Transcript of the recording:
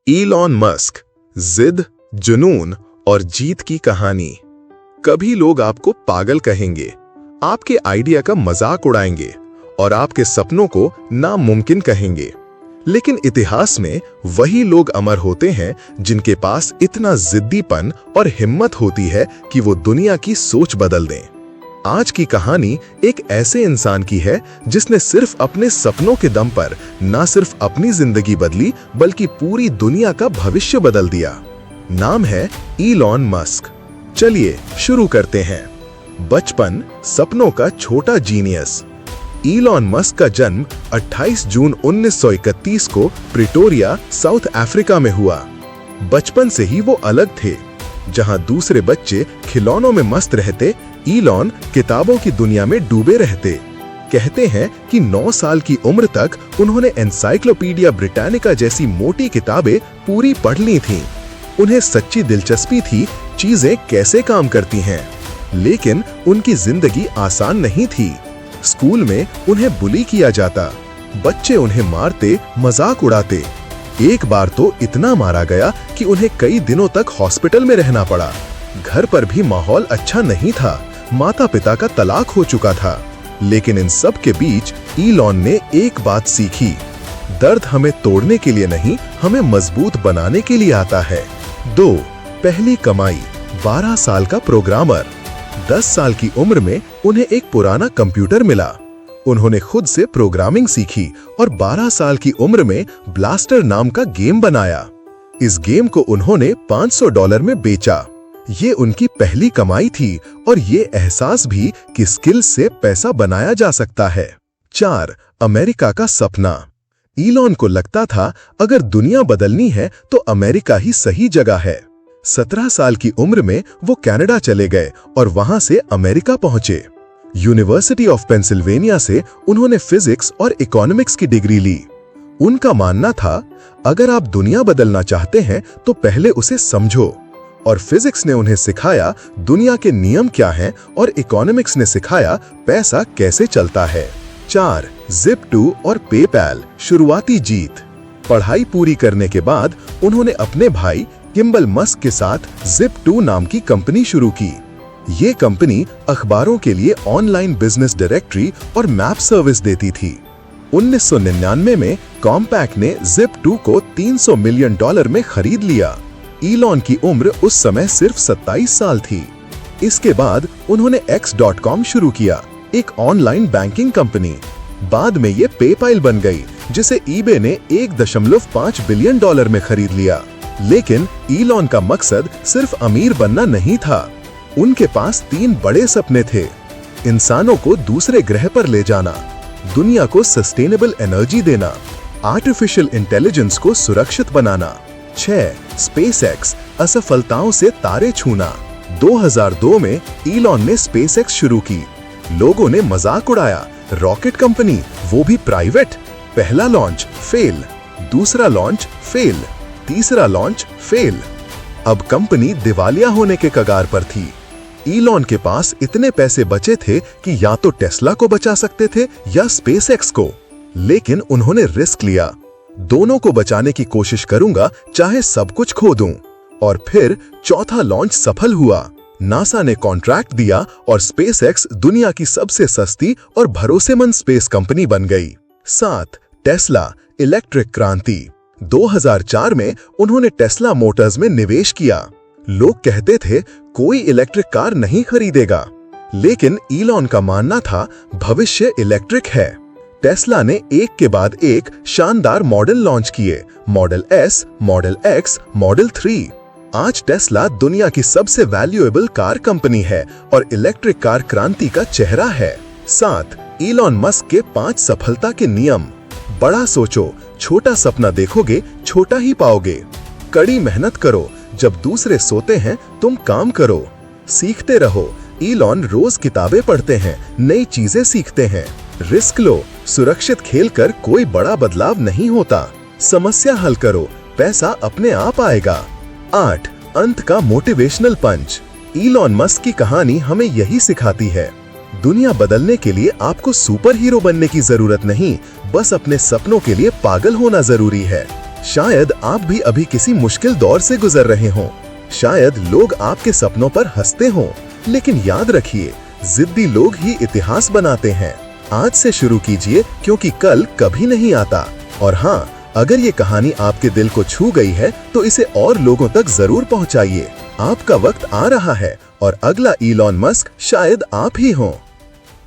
Elon Musk, जिद, जुनून और जीत की कहानी। कभी लोग आपको पागल कहेंगे, आपके आइडिया का मजाक उड़ाएंगे और आपके सपनों को नामुमकिन कहेंगे। लेकिन इतिहास में वही लोग अमर होते हैं जिनके पास इतना जिद्दीपन और हिम्मत होती है कि वो दुनिया की सोच बदल दें। आज की कहानी एक ऐसे इंसान की है जिसने सिर्फ अपने सपनों के दम पर न सिर्फ अपनी जिंदगी बदली बल्कि पूरी दुनिया का भविष्य बदल दिया। नाम है इलॉन मस्क। चलिए शुरू करते हैं। बचपन, सपनों का छोटा जीनियस। इलॉन मस्क का जन्म 28 जून 1931 को प्रिटोरिया, साउथ अफ्रीका में हुआ। बचपन से ही वो अलग थे। जहां दूसरे बच्चे खिलौनों में मस्त रहते, इलॉन किताबों की दुनिया में डूबे रहते। कहते हैं कि 9 साल की उम्र तक उन्होंने एनसाइक्लोपीडिया ब्रिटानिका जैसी मोटी किताबें पूरी पढ़ ली थीं। उन्हें सच्ची दिलचस्पी थी चीजें कैसे काम करती हैं। लेकिन उनकी जिंदगी आसान नहीं थी। स्कूल में उन्हें बुली किया जाता, बच्चे उन्हें मारते, मजाक उड़ाते। एक बार तो इतना मारा गया कि उन्हें कई दिनों तक हॉस्पिटल में रहना पड़ा। घर पर भी माहौल अच्छा नहीं था, माता पिता का तलाक हो चुका था। लेकिन इन सब के बीच इलॉन ने एक बात सीखी, दर्द हमें तोड़ने के लिए नहीं, हमें मजबूत बनाने के लिए आता है। 2. पहली कमाई। 12 साल का प्रोग्रामर। 10 साल की उम्र में उन्हें एक पुराना कंप्यूटर मिला। उन्होंने खुद से प्रोग्रामिंग सीखी और 12 साल की उम्र में ब्लास्टर नाम का गेम बनाया। इस गेम को उन्होंने $500 में बेचा। ये उनकी पहली कमाई थी और ये एहसास भी कि स्किल से पैसा बनाया जा सकता है। 4. अमेरिका का सपना। इलॉन को लगता था अगर दुनिया बदलनी है तो अमेरिका ही सही जगह है। 17 साल की उम्र में वो कनाडा चले गए और वहां से अमेरिका पहुंचे। यूनिवर्सिटी ऑफ पेंसिल्वेनिया से उन्होंने फिजिक्स और इकोनॉमिक्स की डिग्री ली। उनका मानना था अगर आप दुनिया बदलना चाहते हैं तो पहले उसे समझो। और फिजिक्स ने उन्हें सिखाया दुनिया के नियम क्या हैं और इकोनॉमिक्स ने सिखाया पैसा कैसे चलता है। 4. Zip2 और पेपैल। शुरुआती जीत। पढ़ाई पूरी करने के बाद उन्होंने अपने भाई किम्बल मस्क के साथ Zip2 नाम की कंपनी शुरू की। ये कंपनी अखबारों के लिए ऑनलाइन बिजनेस डायरेक्टरी और मैप सर्विस देती थी। 1999 में कॉम्पैक ने Zip2 को $300 मिलियन में खरीद लिया। इलॉन की उम्र उस समय सिर्फ 27 साल थी। इसके बाद उन्होंने X.com शुरू किया, एक ऑनलाइन बैंकिंग कंपनी। बाद में ये पेपैल बन गई, जिसे ईबे ने $1.5 बिलियन में खरीद लिया। लेकिन इलॉन का मकसद सिर्फ अमीर बनना नहीं था। उनके पास 3 बड़े सपने थे। इंसानों को दूसरे ग्रह पर ले जाना, दुनिया को सस्टेनेबल एनर्जी देना, आर्टिफिशियल इंटेलिजेंस को सुरक्षित बनाना। 6. स्पेसएक्स। असफलताओं से तारे छूना। 2002 में इलॉन ने स्पेसएक्स शुरू की। लोगों ने मजाक उड़ाया, रॉकेट कंपनी, वो भी प्राइवेट। पहला लॉन्च फेल, दूसरा लॉन्च फेल, तीसरा लॉन्च फेल। अब कंपनी दिवालिया होने के कगार पर थी। इलॉन के पास इतने पैसे बचे थे कि या तो टेस्ला को बचा सकते थे या स्पेसएक्स को। लेकिन उन्होंने रिस्क लिया, दोनों को बचाने की कोशिश करूंगा चाहे सब कुछ खो दूं। और फिर चौथा लॉन्च सफल हुआ। नासा ने कॉन्ट्रैक्ट दिया और स्पेसएक्स दुनिया की सबसे सस्ती और भरोसेमंद स्पेस कंपनी बन गई। 7. टेस्ला। इलेक्ट्रिक क्रांति। 2004 में उन्होंने टेस्ला मोटर्स में निवेश किया। लोग कहते थे कोई इलेक्ट्रिक कार नहीं खरीदेगा, लेकिन इलॉन का मानना था भविष्य इलेक्ट्रिक है। टेस्ला ने एक के बाद एक शानदार मॉडल लॉन्च किए, model S, model X, model 3। आज टेस्ला दुनिया की सबसे वैल्यूएबल कार कंपनी है और इलेक्ट्रिक कार क्रांति का चेहरा है। 7. इलॉन मस्क के 5 सफलता के नियम। बड़ा सोचो, छोटा सपना देखोगे, छोटा ही पाओगे। कड़ी मेहनत करो, जब दूसरे सोते हैं तुम काम करो। सीखते रहो, इलॉन रोज किताबें पढ़ते हैं, नई चीजें सीखते हैं। रिस्क लो, सुरक्षित खेलकर कोई बड़ा बदलाव नहीं होता। समस्या हल करो, पैसा अपने आप आएगा। 8. अंत का मोटिवेशनल पंच। इलॉन मस्क की कहानी हमें यही सिखाती है, दुनिया बदलने के लिए आपको सुपर हीरो बनने की जरूरत नहीं, बस अपने सपनों के लिए पागल होना जरूरी है। शायद आप भी अभी किसी मुश्किल दौर से गुजर रहे हों। शायद लोग आपके सपनों पर हंसते हों, लेकिन याद रखिए, जिद्दी लोग ही इतिहास बनाते हैं। आज से शुरू कीजिए, क्योंकि कल कभी नहीं आता। और हाँ, अगर ये कहानी आपके दिल को छू गई है तो इसे और लोगों तक जरूर पहुंचाइए। आपका वक्त आ रहा है और अगला इलॉन मस्क शायद आप ही हों।